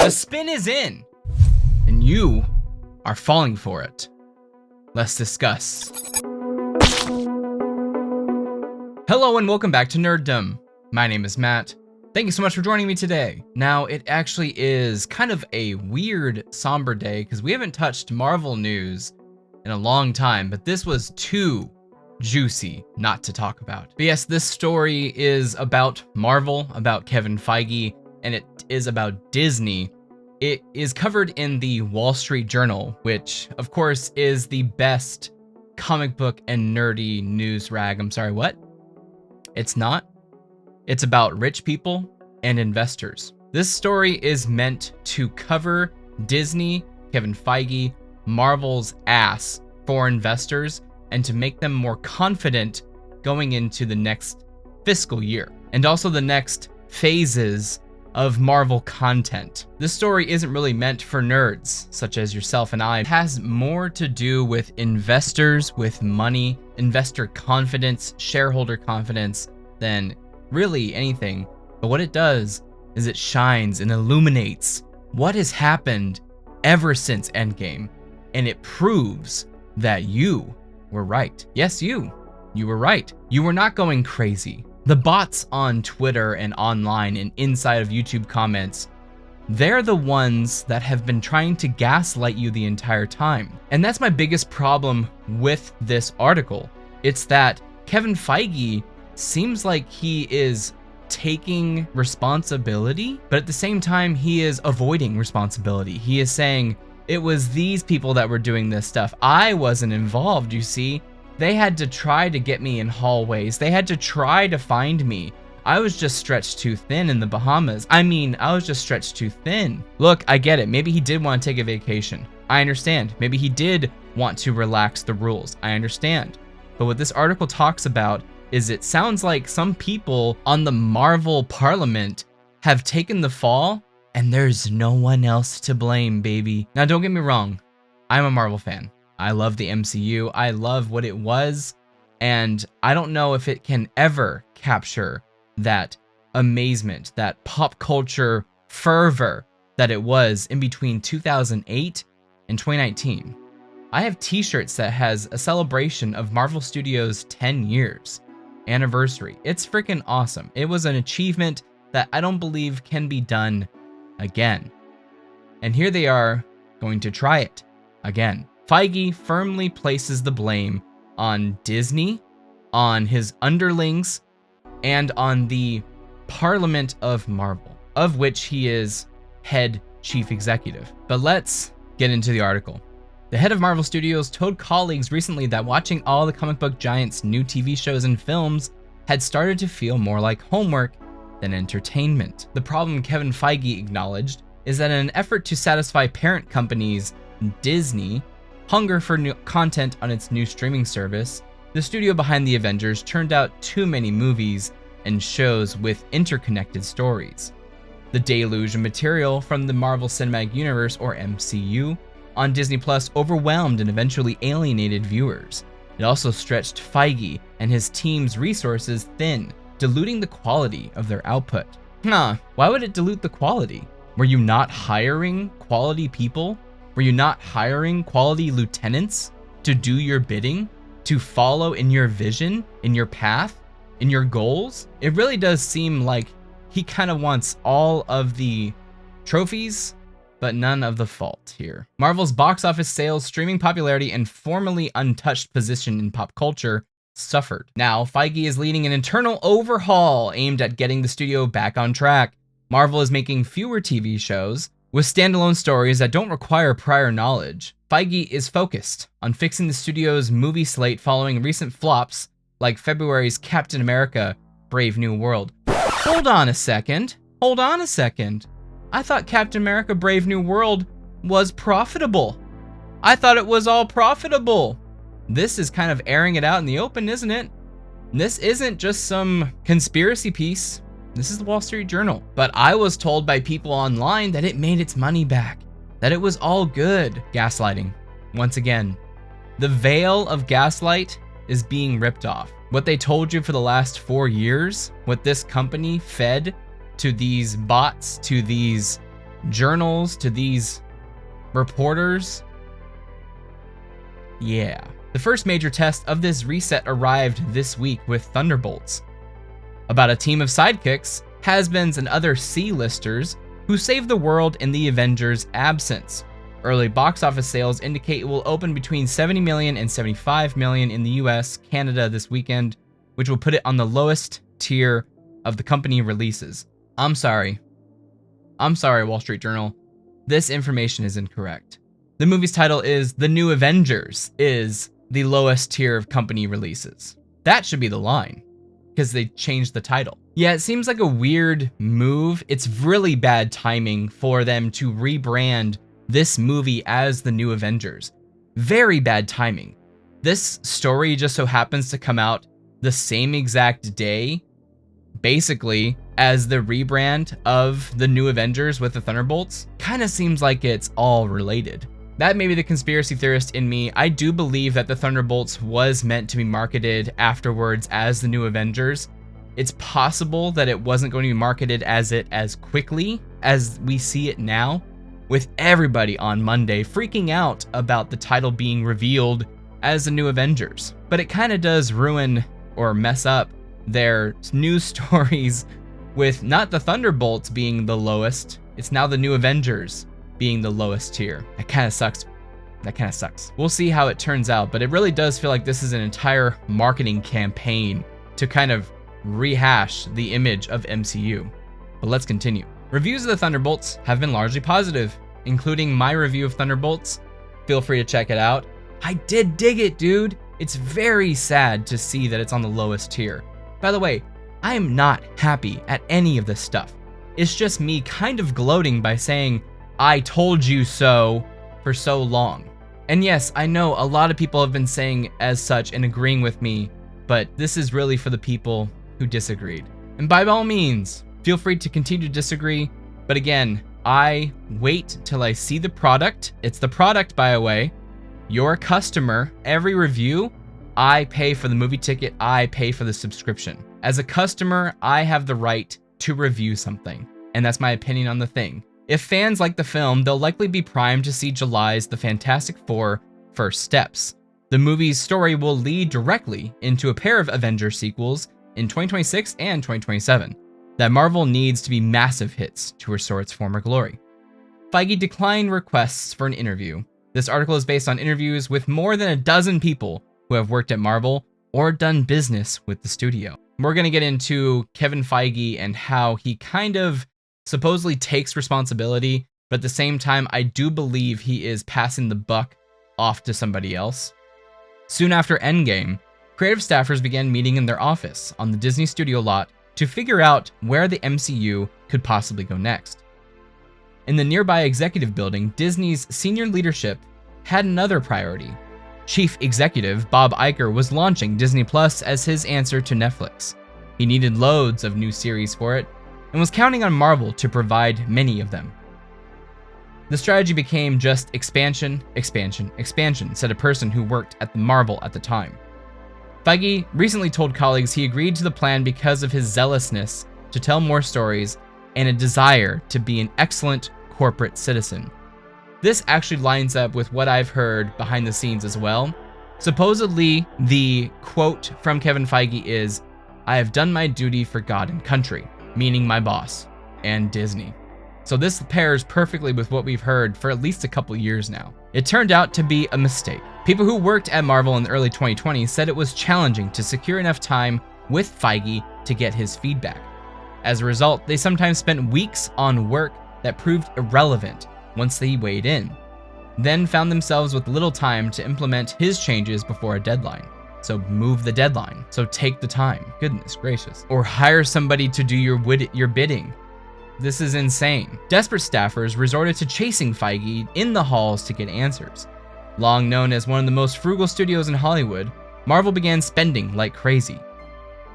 The spin is in, and you are falling for it. Let's discuss. Hello and welcome back to Nerddom. My name is Matt. Thank you so much for joining me today. Now, it actually is kind of a weird, somber day because we haven't touched Marvel news in a long time, but this was too juicy not to talk about. But yes, this story is about Marvel, about Kevin Feige, and it is about Disney. It is covered in the Wall Street Journal, which of course is the best comic book and nerdy news rag. I'm sorry, what? It's not. It's about rich people and investors. This story is meant to cover Disney, Kevin Feige, Marvel's ass for investors and to make them more confident going into the next fiscal year and also the next phases of Marvel content. This story isn't really meant for nerds such as yourself and I. It has more to do with investors, with money, investor confidence, shareholder confidence than really anything. But what it does is it shines and illuminates what has happened ever since Endgame, and it proves that you were right. Yes, you were right. You were not going crazy. The bots on Twitter and online and inside of YouTube comments, they're the ones that have been trying to gaslight you the entire time. And that's my biggest problem with this article. It's that Kevin Feige seems like he is taking responsibility, but at the same time, he is avoiding responsibility. He is saying, it was these people that were doing this stuff. I wasn't involved, you see. They had to try to get me in hallways. They had to try to find me. I was just stretched too thin in the Bahamas. I was just stretched too thin. Look, I get it. Maybe he did want to take a vacation. I understand. Maybe he did want to relax the rules. I understand. But what this article talks about is it sounds like some people on the Marvel Parliament have taken the fall and there's no one else to blame, baby. Now, don't get me wrong. I'm a Marvel fan. I love the MCU. I love what it was. And I don't know if it can ever capture that amazement, that pop culture fervor that it was in between 2008 and 2019. I have t-shirts that has a celebration of Marvel Studios' 10 years anniversary. It's freaking awesome. It was an achievement that I don't believe can be done again. And here they are going to try it again. Feige firmly places the blame on Disney, on his underlings, and on the Parliament of Marvel, of which he is head chief executive. But let's get into the article. The head of Marvel Studios told colleagues recently that watching all the comic book giants' new TV shows and films had started to feel more like homework than entertainment. The problem Kevin Feige acknowledged is that in an effort to satisfy parent companies Disney hunger for new content on its new streaming service, the studio behind the Avengers turned out too many movies and shows with interconnected stories. The deluge of material from the Marvel Cinematic Universe, or MCU, on Disney Plus overwhelmed and eventually alienated viewers. It also stretched Feige and his team's resources thin, diluting the quality of their output. Why would it dilute the quality? Were you not hiring quality people? Were you not hiring quality lieutenants to do your bidding, to follow in your vision, in your path, in your goals? It really does seem like he kind of wants all of the trophies, but none of the fault here. Marvel's box office sales, streaming popularity, and formerly untouched position in pop culture suffered. Now, Feige is leading an internal overhaul aimed at getting the studio back on track. Marvel is making fewer TV shows with standalone stories that don't require prior knowledge. Feige is focused on fixing the studio's movie slate following recent flops like February's Captain America: Brave New World. Hold on a second. I thought Captain America: Brave New World was profitable. I thought it was all profitable. This is kind of airing it out in the open, isn't it? This isn't just some conspiracy piece. This is the Wall Street Journal. But I was told by people online that it made its money back, that it was all good. Gaslighting. Once again, the veil of gaslight is being ripped off. What they told you for the last 4 years, what this company fed to these bots, to these journals to these reporters. Yeah. The first major test of this reset arrived this week with Thunderbolts, about a team of sidekicks, has-beens, and other C-listers who save the world in the Avengers' absence. Early box office sales indicate it will open between 70 million and 75 million in the US, Canada this weekend, which will put it on the lowest tier of the company releases. I'm sorry, Wall Street Journal. This information is incorrect. The movie's title is The New Avengers is the lowest tier of company releases. That should be the line, because they changed the title. Yeah, it seems like a weird move. It's really bad timing for them to rebrand this movie as The New Avengers. Very bad timing. This story just so happens to come out the same exact day, basically, as the rebrand of The New Avengers with the Thunderbolts. Kind of seems like it's all related. That may be the conspiracy theorist in me. I do believe that the Thunderbolts was meant to be marketed afterwards as The New Avengers. It's possible that it wasn't going to be marketed as it as quickly as we see it now, with everybody on Monday freaking out about the title being revealed as The New Avengers. But it kind of does ruin or mess up their news stories with not the Thunderbolts being the lowest, it's now The New Avengers being the lowest tier. That kind of sucks. We'll see how it turns out, but it really does feel like this is an entire marketing campaign to kind of rehash the image of MCU. But let's continue. Reviews of the Thunderbolts have been largely positive, including my review of Thunderbolts. Feel free to check it out. I did dig it, dude. It's very sad to see that it's on the lowest tier. By the way, I am not happy at any of this stuff. It's just me kind of gloating by saying, I told you so for so long. And yes, I know a lot of people have been saying as such and agreeing with me, but this is really for the people who disagreed. And by all means, feel free to continue to disagree. But again, I wait till I see the product. It's the product, by the way. You're a customer. Every review, I pay for the movie ticket. I pay for the subscription. As a customer, I have the right to review something. And that's my opinion on the thing. If fans like the film, they'll likely be primed to see July's The Fantastic Four: First Steps. The movie's story will lead directly into a pair of Avengers sequels in 2026 and 2027 that Marvel needs to be massive hits to restore its former glory. Feige declined requests for an interview. This article is based on interviews with more than a dozen people who have worked at Marvel or done business with the studio. We're going to get into Kevin Feige and how he kind of supposedly takes responsibility, but at the same time, I do believe he is passing the buck off to somebody else. Soon after Endgame, creative staffers began meeting in their office on the Disney studio lot to figure out where the MCU could possibly go next. In the nearby executive building, Disney's senior leadership had another priority. Chief executive Bob Iger was launching Disney Plus as his answer to Netflix. He needed loads of new series for it, and was counting on Marvel to provide many of them. The strategy became just expansion, said a person who worked at Marvel at the time. Feige recently told colleagues he agreed to the plan because of his zealousness to tell more stories and a desire to be an excellent corporate citizen. This actually lines up with what I've heard behind the scenes as well. Supposedly, the quote from Kevin Feige is, "I have done my duty for God and country," meaning my boss and Disney. So this pairs perfectly with what we've heard for at least a couple years now. It turned out to be a mistake. People who worked at Marvel in the early 2020s said it was challenging to secure enough time with Feige to get his feedback. As a result, they sometimes spent weeks on work that proved irrelevant once they weighed in, then found themselves with little time to implement his changes before a deadline. So move the deadline. So take the time. Goodness gracious. Or hire somebody to do your bidding. This is insane. Desperate staffers resorted to chasing Feige in the halls to get answers. Long known as one of the most frugal studios in Hollywood, Marvel began spending like crazy.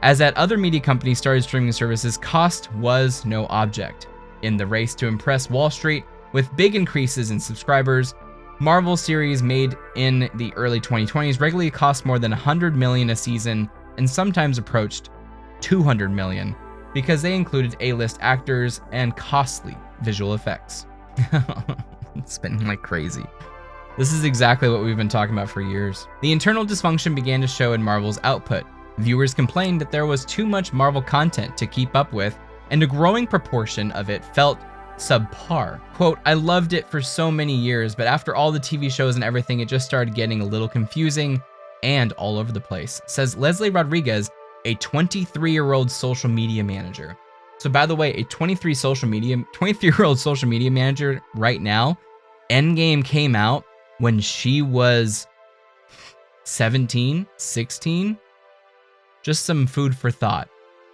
As at other media companies started streaming services, cost was no object. In the race to impress Wall Street with big increases in subscribers, Marvel series made in the early 2020s regularly cost more than $100 million a season and sometimes approached $200 million because they included A-list actors and costly visual effects. Spinning like crazy. This is exactly what we've been talking about for years. The internal dysfunction began to show in Marvel's output. Viewers complained that there was too much Marvel content to keep up with, and a growing proportion of it felt subpar. Quote, I loved it for so many years, but after all the TV shows and everything, it just started getting a little confusing and all over the place, says Leslie Rodriguez, a 23-year-old social media manager. So by the way, a 23-year-old social media manager right now, Endgame came out when she was 17, 16. Just some food for thought.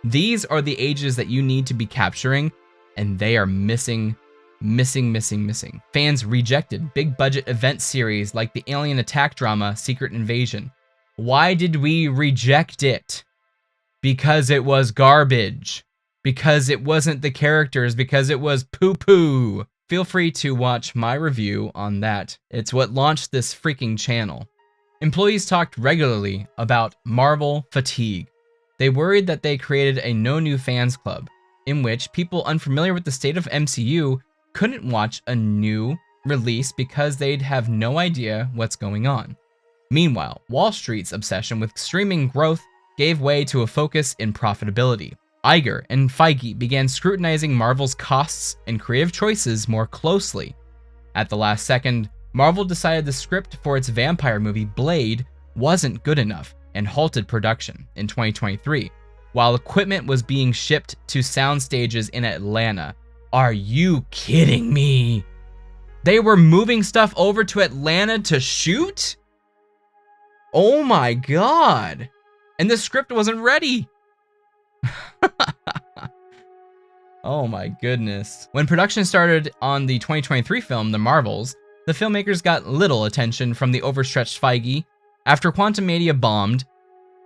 These are the ages that you need to be capturing, and they are missing. Fans rejected big budget event series like the alien attack drama Secret Invasion. Why did we reject it? Because it was garbage. Because it wasn't the characters, because it was poo-poo. Feel free to watch my review on that. It's what launched this freaking channel. Employees talked regularly about Marvel fatigue. They worried that they created a no new fans club, in which people unfamiliar with the state of MCU couldn't watch a new release because they'd have no idea what's going on. Meanwhile, Wall Street's obsession with streaming growth gave way to a focus in profitability. Iger and Feige began scrutinizing Marvel's costs and creative choices more closely. At the last second, Marvel decided the script for its vampire movie Blade wasn't good enough and halted production in 2023, while equipment was being shipped to sound stages in Atlanta. Are you kidding me? They were moving stuff over to Atlanta to shoot? Oh my god. And the script wasn't ready. Oh my goodness. When production started on the 2023 film, The Marvels, the filmmakers got little attention from the overstretched Feige. After Quantumania bombed,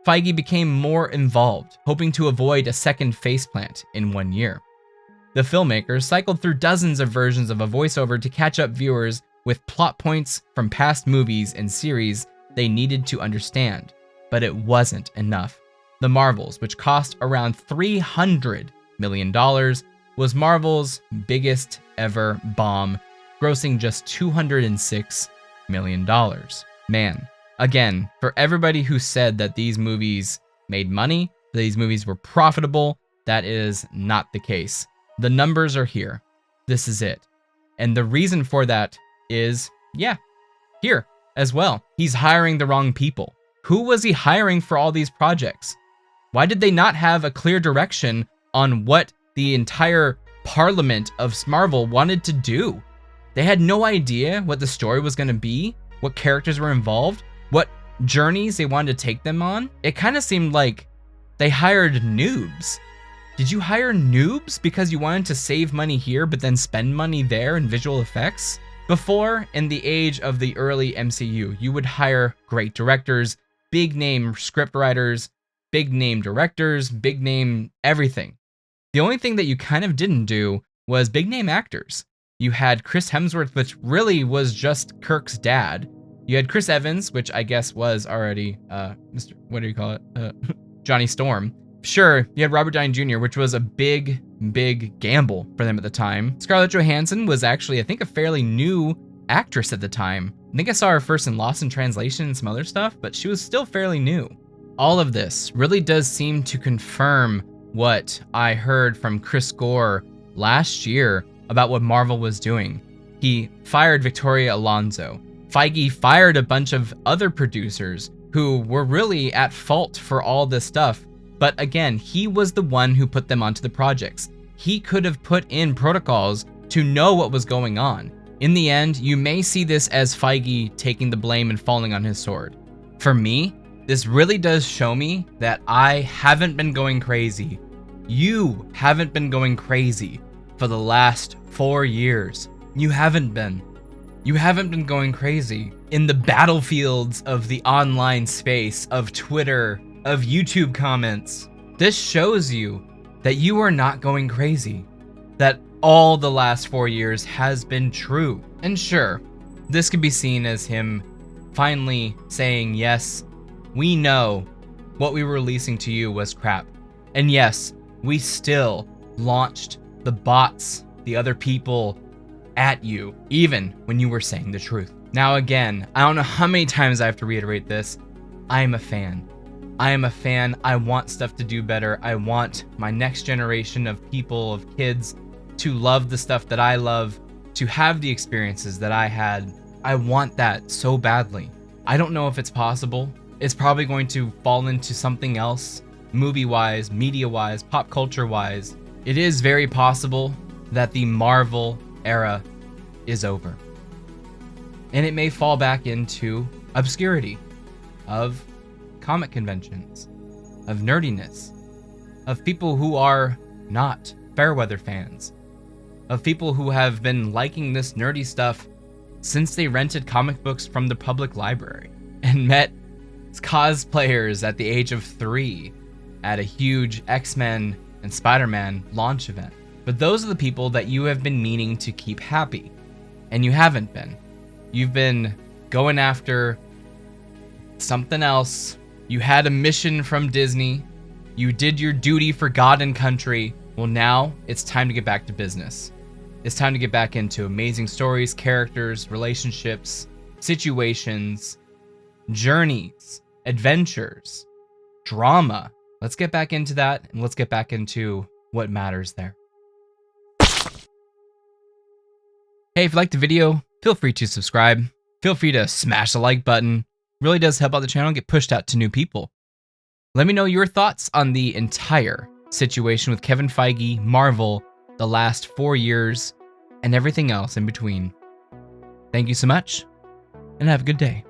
Feige became more involved, hoping to avoid a second faceplant in 1 year. The filmmakers cycled through dozens of versions of a voiceover to catch up viewers with plot points from past movies and series they needed to understand, but it wasn't enough. The Marvels, which cost around $300 million, was Marvel's biggest ever bomb, grossing just $206 million. Man, again, for everybody who said that these movies made money, these movies were profitable, that is not the case. The numbers are here. This is it. And the reason for that is, yeah, here as well. He's hiring the wrong people. Who was he hiring for all these projects? Why did they not have a clear direction on what the entire parliament of Marvel wanted to do? They had no idea what the story was going to be, what characters were involved, what journeys they wanted to take them on. It kind of seemed like they hired noobs. Did you hire noobs because you wanted to save money here but then spend money there in visual effects? Before, in the age of the early MCU, you would hire great directors, big name script writers, big name directors, big name everything. The only thing that you kind of didn't do was big name actors. You had Chris Hemsworth, which really was just Kirk's dad. You had Chris Evans, which I guess was already Mr. What do you call it? Johnny Storm. Sure, you had Robert Downey Jr., which was a big gamble for them at the time. Scarlett Johansson was actually, I think, a fairly new actress at the time. I think I saw her first in Lost in Translation and some other stuff, but she was still fairly new. All of this really does seem to confirm what I heard from Chris Gore last year about what Marvel was doing. He fired Victoria Alonso. Feige fired a bunch of other producers who were really at fault for all this stuff. But again, he was the one who put them onto the projects. He could have put in protocols to know what was going on. In the end, you may see this as Feige taking the blame and falling on his sword. For me, this really does show me that I haven't been going crazy. You haven't been going crazy for the last 4 years. You haven't been. You haven't been going crazy in the battlefields of the online space, of Twitter, of YouTube comments. This shows you that you are not going crazy, that all the last 4 years has been true. And sure, this could be seen as him finally saying, yes, we know what we were releasing to you was crap. And yes, we still launched the bots, the other people, at you, even when you were saying the truth. Now again, I don't know how many times I have to reiterate this. I am a fan. I am a fan. I want stuff to do better. I want my next generation of people, of kids, to love the stuff that I love, to have the experiences that I had. I want that so badly. I don't know if it's possible. It's probably going to fall into something else, movie-wise, media-wise, pop culture-wise. It is very possible that the Marvel era is over. And it may fall back into obscurity of comic conventions, of nerdiness, of people who are not Fairweather fans, of people who have been liking this nerdy stuff since they rented comic books from the public library and met cosplayers at the age of 3 at a huge X-Men and Spider-Man launch event. But those are the people that you have been meaning to keep happy, and you haven't been. You've been going after something else. You had a mission from Disney. You did your duty for God and country. Well, now it's time to get back to business. It's time to get back into amazing stories, characters, relationships, situations, journeys, adventures, drama. Let's get back into that, and let's get back into what matters there. Hey, if you liked the video, feel free to subscribe. Feel free to smash the like button. It really does help out the channel and get pushed out to new people. Let me know your thoughts on the entire situation with Kevin Feige, Marvel, the last 4 years, and everything else in between. Thank you so much, and have a good day.